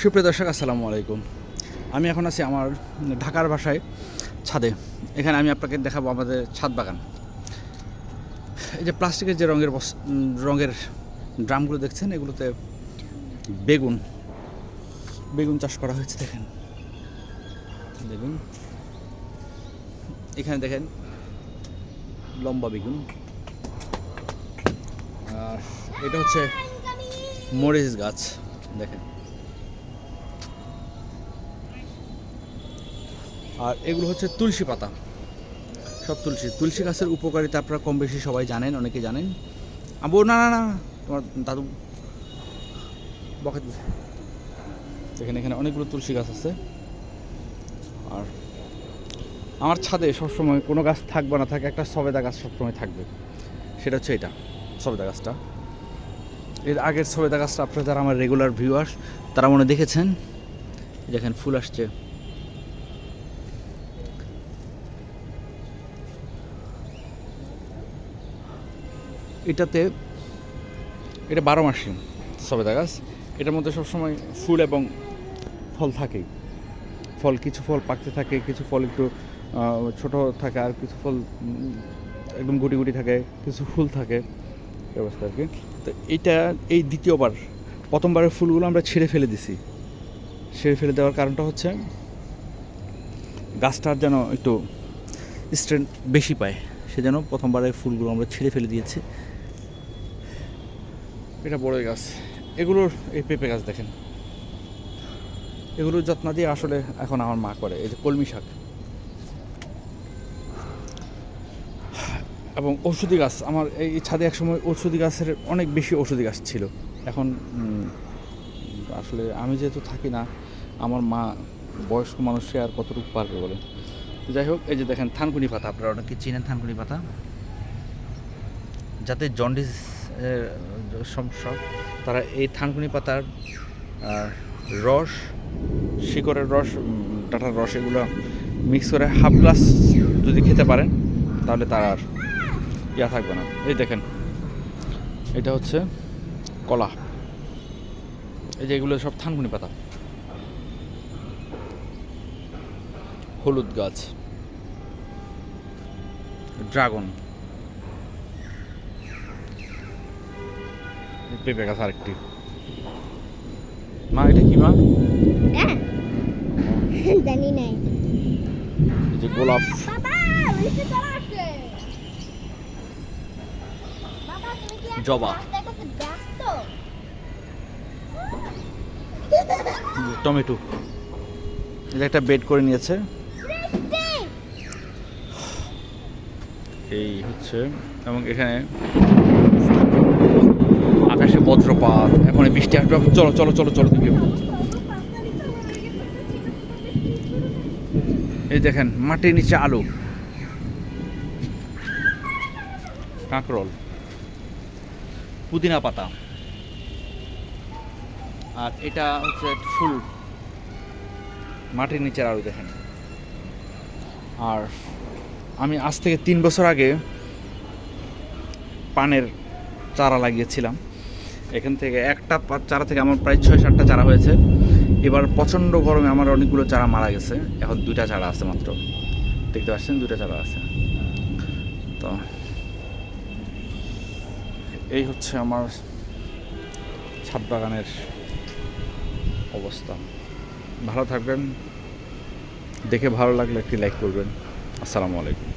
সুপ্রিয় দর্শক, আসসালামু আলাইকুম। আমি এখন আছি আমার ঢাকার বাসায় ছাদে। এখানে আমি আপনাকে দেখাবো আমাদের ছাদ বাগান। এই যে প্লাস্টিকের যে রঙের ড্রামগুলো দেখছেন, এগুলোতে বেগুন বেগুন চাষ করা হয়েছে। দেখেন বেগুন, এখানে দেখেন লম্বা বেগুন। আর এটা হচ্ছে মরিচ গাছ, দেখেন। আর এগুলো হচ্ছে তুলসী পাতা, সব তুলসী গাছের উপকারিতা আপনারা কম বেশি সবাই জানেন, অনেকে জানেন। আবু না না না, তোমার দাদু বকে দেখেন, এখানে অনেকগুলো তুলসী গাছ আছে। আর আমার ছাদে সবসময় কোনো গাছ থাকবে না থাকে, একটা সবেদা গাছ সবসময় থাকবে। সেটা হচ্ছে এটা সবেদা গাছটা। এর আগের সবেদা গাছটা আপনারা যারা আমার রেগুলার ভিউয়ার্স তারা মনে দেখেছেন, দেখেন ফুল আসছে। এটা 12 মাসি সবেদা গাছ। এটার মধ্যে সবসময় ফুল এবং ফল থাকে। কিছু ফল পাকতে থাকে, কিছু ফল একটু ছোট থাকে, আর কিছু ফল একদম গুটি গুটি থাকে, কিছু ফুল থাকে, ব্যবস্থা আর কি। তো এইটা এই দ্বিতীয়বার, প্রথমবারের ফুলগুলো আমরা ছিঁড়ে ফেলে দিছি। ছিঁড়ে ফেলে দেওয়ার কারণটা হচ্ছে গাছটার যেন একটু স্ট্রেন্থ বেশি পায়, সেজন্য প্রথমবারের ফুলগুলো আমরা ছিঁড়ে ফেলে দিয়েছি। এটা বড়ই গাছ। এগুলোর এই পেঁপে গাছ দেখেন, এগুলোর যত্ন দিয়ে আসলে এখন আমার মা করে। এই যে কলমি শাক এবং ঔষধি গাছ। আমার এই ছাদে একসময় ঔষধি গাছের অনেক বেশি ঔষধি গাছ ছিল। এখন আসলে আমি যেহেতু থাকি না, আমার মা বয়স্ক মানুষে আর কতটুকু পারবে বলে। যাই হোক, এই যে দেখেন থানকুনি পাতা, আপনারা অনেকে চিনেন থানকুনি পাতা। যাতে জন্ডিস সমস্যা, তারা এই থানকুনি পাতার রস, শিকড়ের রস, ডাঁটার রস, এগুলো মিক্স করে হাফ গ্লাস যদি খেতে পারেন, তাহলে তার আর থাকবে না। এই দেখেন, এটা হচ্ছে কলা। এই যে এগুলো সব থানকুনি পাতা। হলুদ গাছ, ড্রাগন, পেঁপে গাছ আরেকটি। মা এটা কি মা? জানি না। যে গোলাপ, জবা, টমেটো। এটা একটা বেড করে নিয়েছে। এই হচ্ছে, এবং এখানে আকাশে বজ্রপাত, এখন বৃষ্টি আসবে। চলো চলো চলো চলো দিকে। এই দেখেন মাটির নিচে আলু, কাঁকরোল, পুদিনা পাতা। আর এটা হচ্ছে ফুল, মাটির নিচের আলু দেখেন। আর আমি আজ থেকে 3 বছর আগে পানের চারা লাগিয়েছিলাম। এখান থেকে একটা চারা থেকে আমার প্রায় 6-7টা চারা হয়েছে। এবার প্রচণ্ড গরমে আমার অনেকগুলো চারা মারা গেছে। এখন 2টা চারা আছে মাত্র, দেখতে পাচ্ছেন 2টা চারা আছে। তো এই হচ্ছে আমার ছাদ বাগানের অবস্থা। ভালো থাকবেন, দেখে ভালো লাগলে একটি লাইক করবেন। আসসালামু আলাইকুম।